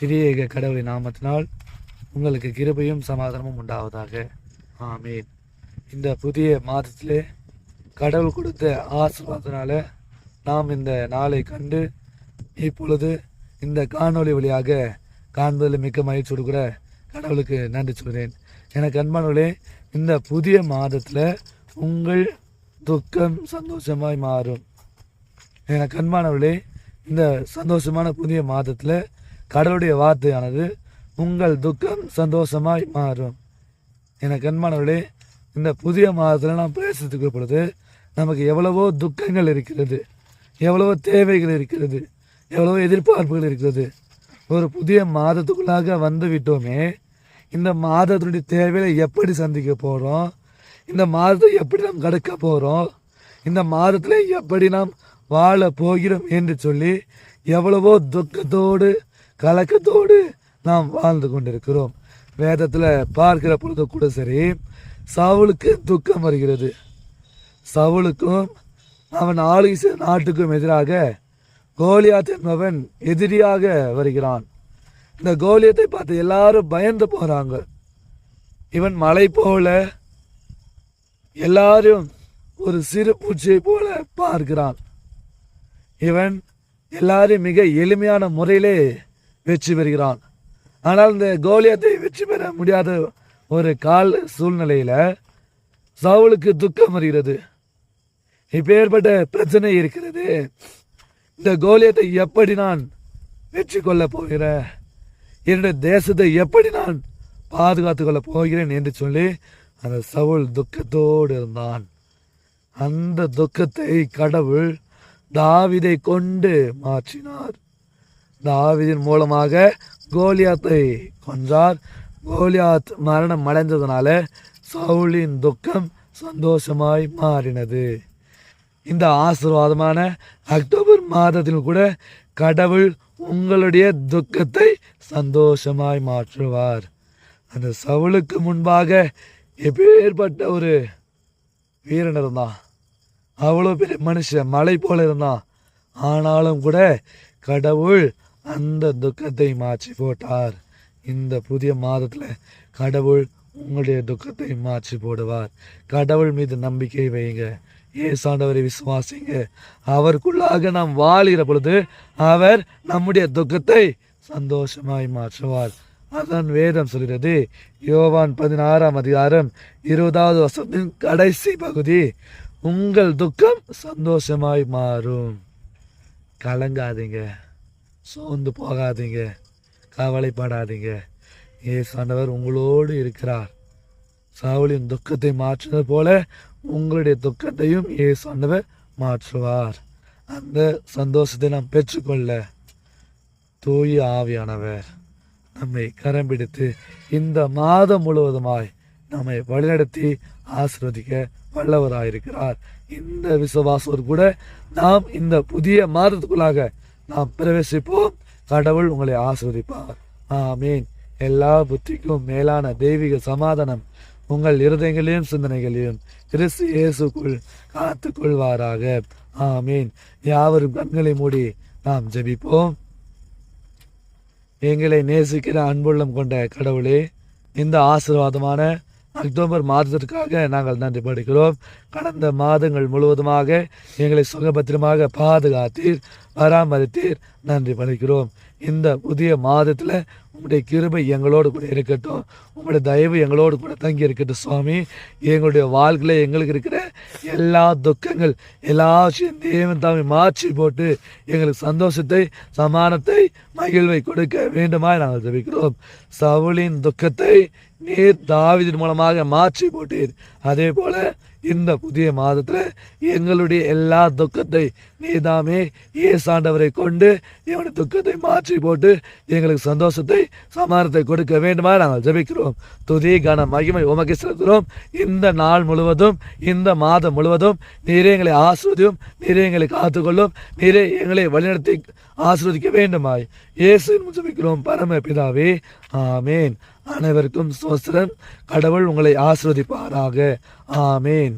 திரியேக கடவுளின் நாமத்தினால் உங்களுக்கு கிருபையும் சமாதானமும் உண்டாவதாக. ஆமீன். இந்த புதிய மாதத்திலே கடவுள் கொடுத்த ஆசீர்வாதத்தினால நாம் இந்த நாளை கண்டு இப்பொழுது இந்த காணொளி வழியாக காண்பதில் மிக்க மகிழ்ச்சி கொடுக்குற கடவுளுக்கு நன்றி சொல்கிறேன். எனக்கு அன்பானவர்களே, இந்த புதிய மாதத்தில் உங்கள் துக்கம் சந்தோஷமாய் மாறும். எனக்கு அன்பானவர்களே, இந்த சந்தோஷமான புதிய மாதத்தில் கடவுளுடைய வார்த்தையானது உங்கள் துக்கம் சந்தோஷமாய் மாறும். எனக்கு அன்பானவர்களே, இந்த புதிய மாதத்தில் நாம் பேசுறதுக்கு பொழுது நமக்கு எவ்வளவோ துக்கங்கள் இருக்கிறது, எவ்வளவோ தேவைகள் இருக்கிறது, எவ்வளவோ எதிர்பார்ப்புகள் இருக்கிறது. ஒரு புதிய மாதத்துக்குள்ளாக வந்து விட்டோமே, இந்த மாதத்தினுடைய தேவையை எப்படி சந்திக்க போகிறோம், இந்த மாதத்தை எப்படி நாம் கடக்க போகிறோம், இந்த மாதத்தில் எப்படி நாம் வாழ போகிறோம் என்று சொல்லி எவ்வளவோ துக்கத்தோடு கலக்கத்தோடு நாம் வாழ்ந்து கொண்டிருக்கிறோம். வேதத்தில் பார்க்கிற பொழுது கூட சரி, சவுலுக்கு துக்கம் வருகிறது. சவுலுக்கும் அவன் ஆளுகை நாட்டுக்கும் எதிராக கோலியாத் என்பவன் எதிரியாக வருகிறான். இந்த கோலியத்தை பார்த்து எல்லாரும் பயந்து போகிறாங்க. இவன் மலை போல எல்லாரும் ஒரு சிறு பூச்சியை போல பார்க்கிறான். இவன் எல்லாரும் மிக எளிமையான முறையிலே வெற்றி பெறுகிறான். ஆனால் இந்த கோலியத்தை வெற்றி பெற முடியாத ஒரு சூழ்நிலையில் சவுலுக்கு துக்கம் வருகிறது. இப்பேற்பட்ட பிரச்சனை இருக்கிறது. இந்த கோலியத்தை எப்படி நான் வெற்றி கொள்ள போகிறேன், என்னுடைய தேசத்தை எப்படி நான் பாதுகாத்து கொள்ள போகிறேன் என்று சொல்லி அந்த சவுல் துக்கத்தோடு இருந்தான். அந்த துக்கத்தை கடவுள் தாவீதை கொண்டு மாற்றினார். தாவீதின் மூலமாக கோலியாத்தை கொன்றார். கோலியாத் மரணம் அடைந்ததுனால சவுலின் துக்கம் சந்தோஷமாய் மாறினது. இந்த ஆசீர்வாதமான அக்டோபர் மாதத்தில் கூட கடவுள் உங்களுடைய துக்கத்தை சந்தோஷமாய் மாற்றுவார். அந்த சவுலுக்கு முன்பாக எப்பேற்பட்ட ஒரு வீரன் இருந்தான், அவ்வளோ பெரிய மனுஷன், மலை போல இருந்தான். ஆனாலும் கூட கடவுள் அந்த துக்கத்தை மாற்றி போட்டார். இந்த புதிய மாதத்தில் கடவுள் உங்களுடைய துக்கத்தை மாற்றி போடுவார். கடவுள் மீது நம்பிக்கை வைங்க, ஏசாண்டவரை விசுவாசிங்க. அவருக்குள்ளாக நாம் வாழுகிற பொழுது அவர் நம்முடைய துக்கத்தை சந்தோஷமாய் மாற்றுவார். அதான் வேதம் சொல்கிறது. யோவான் 16ஆம் அதிகாரம் 20வது வசனத்தின் கடைசி பகுதி, உங்கள் துக்கம் சந்தோஷமாய் மாறும். கலங்காதீங்க, சோர்ந்து போகாதீங்க, கவலைப்படாதீங்க. ஏசாண்டவர் உங்களோடு இருக்கிறார். சவுலின் துக்கத்தை மாற்றினது போல உங்களுடைய துக்கத்தையும் ஏசாண்டவர் மாற்றுவார். அந்த சந்தோஷத்தை நாம் பெற்றுக்கொள்ள தூய ஆவியானவர் நம்மை கரம் பிடித்து இந்த மாதம் முழுவதுமாய் நம்மை வழிநடத்தி ஆசீர்வதிக்க வல்லவராயிருக்கிறார். இந்த விசுவாசம் கூட நாம் இந்த புதிய மாதத்துக்குள்ளாக நாம் பிரவேசிப்போம். கடவுள் உங்களை ஆசீர்வதிப்பார். ஆமீன். எல்லா புத்திக்கும் மேலான தெய்வீக சமாதானம் உங்கள் இருதயங்களையும் சிந்தனைகளையும் கிறிஸ்து இயேசுக்குள் காத்து கொள்வாராக. ஆமீன். யாவரும் கண்களை மூடி நாம் ஜெபிப்போம். எங்களை நேசிக்கிற அன்புள்ளம் கொண்ட கடவுளே, இந்த ஆசீர்வாதமான அக்டோபர் மாதத்திற்காக நாங்கள் நன்றி படுகிறோம். கடந்த மாதங்கள் முழுவதுமாக எங்களை சுகபத்திரமாக பாதுகாத்தீர், பராமரித்தீர். நன்றி படுகிறோம். இந்த புதிய மாதத்தில் உங்களுடைய கிருபை எங்களோடு கூட இருக்கட்டும், உங்களுடைய தயவு எங்களோடு கூட தங்கி இருக்கட்டும் சுவாமி. எங்களுடைய வாழ்க்கையில் எங்களுக்கு இருக்கிற எல்லா துக்கங்கள் எல்லாத்தையும் தேவன் தாமே மாற்றி போட்டு எங்களுக்கு சந்தோஷத்தை, சமானத்தை, மகிழ்வை கொடுக்க வேண்டுமாய் நாங்கள் ஜெபிக்கிறோம். சவுலின் துக்கத்தை நீர் தாவீதின் மூலமாக மாற்றி போட்டீர். அதே போல இந்த புதிய மாதத்தில் எங்களுடைய எல்லா துக்கத்தை நீதாமே ஏசாண்டவரை கொண்டு எங்களுடைய துக்கத்தை மாற்றி போட்டு எங்களுக்கு சந்தோஷத்தை, சமாதானத்தை கொடுக்க வேண்டுமா நாங்கள் ஜெபிக்கிறோம். துதி கன மகிமை உமக்கு செலுத்துகிறோம். இந்த நாள் முழுவதும், இந்த மாதம் முழுவதும் நீரே எங்களை ஆசீர்வதியும், நீரே எங்களை காத்துக்கொள்ளும், நீரே எங்களை வழிநடத்தி ஆசீர்வதிக்க வேண்டுமாய் இயேசுவின் ஜெபிக்கிறோம் பரம பிதாவே. ஆமேன். அனைவருக்கும் ஸ்தோத்திரம். கடவுள் உங்களை ஆசீர்வதிப்பாராக. ஆமேன்.